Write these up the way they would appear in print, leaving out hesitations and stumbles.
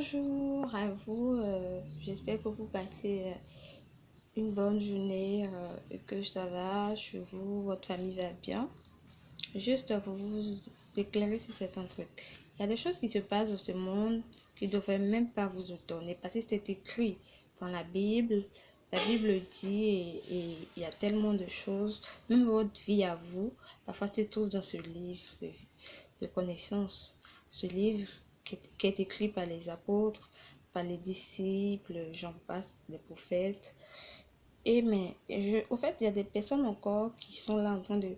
Bonjour à vous, j'espère que vous passez une bonne journée et que ça va chez vous, votre famille va bien. Juste pour vous éclairer sur certains trucs. Il y a des choses qui se passent dans ce monde qui ne devraient même pas vous étonner parce que c'est écrit dans la Bible. La Bible dit et il y a tellement de choses, même votre vie à vous, parfois se trouve dans ce livre de connaissances. Ce livre qui est écrit par les apôtres, par les disciples, j'en passe, les prophètes. Au fait, il y a des personnes encore qui sont là en train de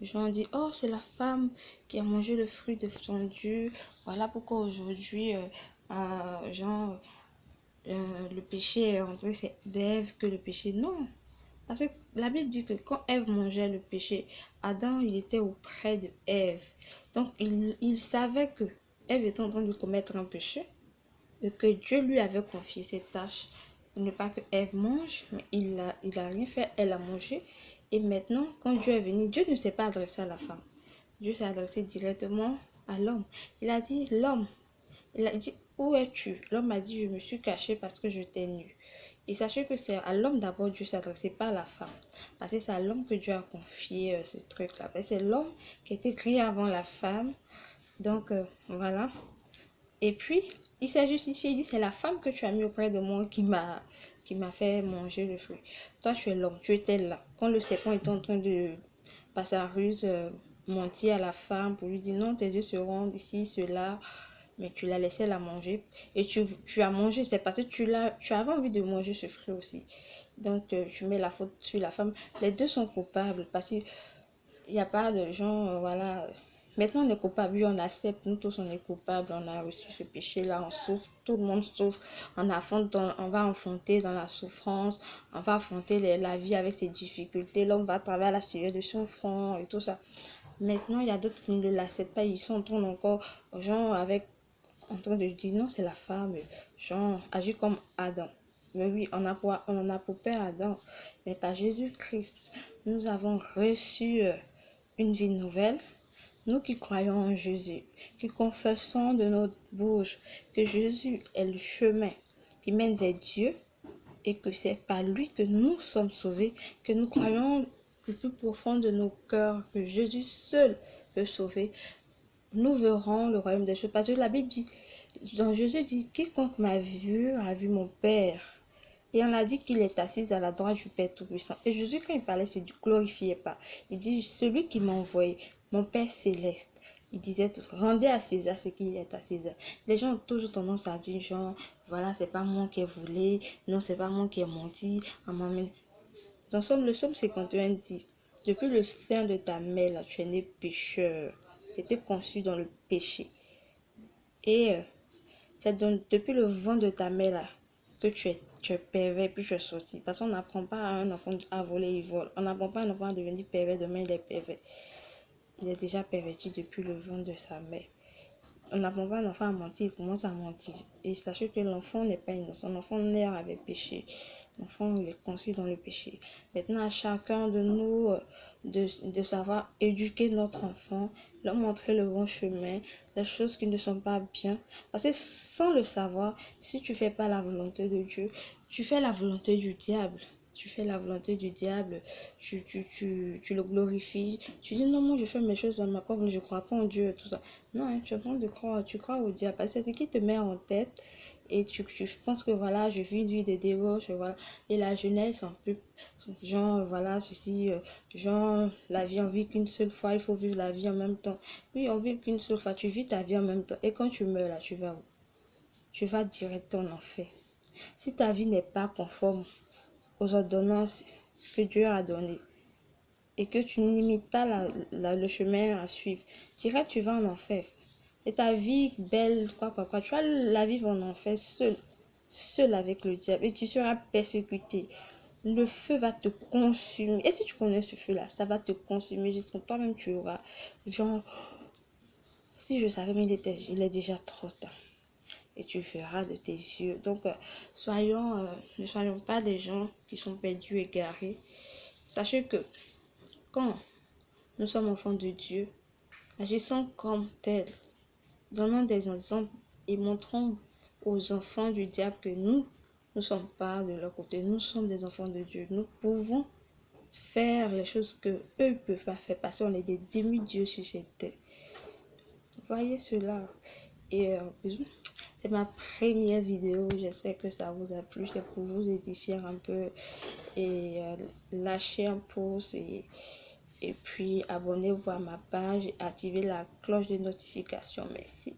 genre dire, oh, c'est la femme qui a mangé le fruit de son Dieu. Voilà pourquoi aujourd'hui, le péché est rentré, c'est d'Ève que le péché. Non, parce que la Bible dit que quand Ève mangeait le péché, Adam, il était auprès de Ève. Donc, il savait que Ève était en train de commettre un péché et que Dieu lui avait confié cette tâche. Ne pas que Ève mange, mais il a rien fait, elle a mangé. Et maintenant, quand Dieu est venu, Dieu ne s'est pas adressé à la femme. Dieu s'est adressé directement à l'homme. Il a dit, l'homme, il a dit, où es-tu? L'homme a dit, je me suis caché parce que je t'ai nu. Et sachez que c'est à l'homme d'abord Dieu s'adressait, pas à la femme. Parce que c'est à l'homme que Dieu a confié ce truc-là. C'est l'homme qui a été créé avant la femme. Donc, voilà. Et puis, il s'est justifié, il dit, c'est la femme que tu as mis auprès de moi qui m'a fait manger le fruit. Toi, tu es l'homme, tu étais là. Quand le serpent était en train de passer à ruse, mentir à la femme pour lui dire, non, tes yeux seront ici, cela, mais tu l'as laissé la manger. Et tu as mangé, c'est parce que tu avais envie de manger ce fruit aussi. Donc, tu mets la faute sur la femme. Les deux sont coupables parce qu'il n'y a pas de gens, voilà. Maintenant, on est coupable, oui, on accepte, nous tous on est coupables, on a reçu ce péché-là, on souffre, tout le monde souffre, on va affronter dans la souffrance, on va affronter la vie avec ses difficultés, l'homme va travailler la sueur de son front et tout ça. Maintenant, il y a d'autres qui ne l'acceptent pas, ils sont en train encore, genre, en train de dire non, c'est la femme, genre, agir comme Adam. Mais oui, on en a pour père Adam, mais par Jésus-Christ, nous avons reçu une vie nouvelle. Nous qui croyons en Jésus, qui confessons de notre bouche que Jésus est le chemin qui mène vers Dieu et que c'est par lui que nous sommes sauvés, que nous croyons du plus profond de nos cœurs que Jésus seul peut sauver, nous verrons le royaume des choses. Parce que la Bible dit, dans Jésus dit, quiconque m'a vu a vu mon Père. Et on a dit qu'il est assis à la droite du Père Tout-Puissant. Et Jésus, quand il parlait, il ne glorifiait pas. Il dit, celui qui m'a envoyé, mon Père Céleste. Il disait, rendez à César ce qui est à César. Les gens ont toujours tendance à dire, genre, voilà, c'est pas moi qui ai volé, non, c'est pas moi qui ai menti. Dans le psaume 51 dit, depuis le sein de ta mère, là, tu es né pécheur. Tu étais conçu dans le péché. Et c'est depuis le vent de ta mère, là, que tu es pervers, puis tu es sorti. Parce qu'on n'apprend pas à un enfant à voler, il vole. On n'apprend pas à un enfant à devenir pervers, demain il est pervers. Il est déjà perverti depuis le ventre de sa mère. On n'apprend pas à un enfant à mentir, il commence à mentir. Et sachez que l'enfant n'est pas innocent. L'enfant naît avec péché. L'enfant il est conçu dans le péché. Maintenant, à chacun de nous de savoir éduquer notre enfant, leur montrer le bon chemin, les choses qui ne sont pas bien. Parce que sans le savoir, si tu ne fais pas la volonté de Dieu, tu fais la volonté du diable. Tu fais la volonté du diable, tu le glorifies, tu dis non, moi je fais mes choses dans ma propre, je ne crois pas en Dieu, tout ça. Non, hein, tu es en train de croire, tu crois au diable, parce que c'est ce qui te met en tête et tu penses que voilà, je vis une vie de débauche, voilà. Et la jeunesse en plus, genre voilà, ceci, genre la vie on vit qu'une seule fois, il faut vivre la vie en même temps. Oui, on vit qu'une seule fois, tu vis ta vie en même temps et quand tu meurs là, tu vas où? Tu vas direct en enfer. Si ta vie n'est pas conforme aux ordonnances que Dieu a données et que tu n'imites pas le chemin à suivre, direct tu vas en enfer. Et ta vie belle, quoi, tu vas la vivre en enfer seul avec le diable et tu seras persécuté. Le feu va te consumer. Et si tu connais ce feu-là, ça va te consumer jusqu'à toi-même tu auras genre, si je savais, mais il est déjà trop tard. Et tu verras de tes yeux. Donc, ne soyons pas des gens qui sont perdus, égarés. Sachez que quand nous sommes enfants de Dieu, agissons comme tels, donnons des exemples et montrons aux enfants du diable que nous ne sommes pas de leur côté. Nous sommes des enfants de Dieu. Nous pouvons faire les choses que eux ne peuvent pas faire parce qu'on est des demi-dieux sur cette terre. Voyez cela. Et c'est ma première vidéo. J'espère que ça vous a plu. C'est pour vous édifier un peu. Et lâchez un pouce et puis abonnez-vous à ma page et activez la cloche de notification. Merci.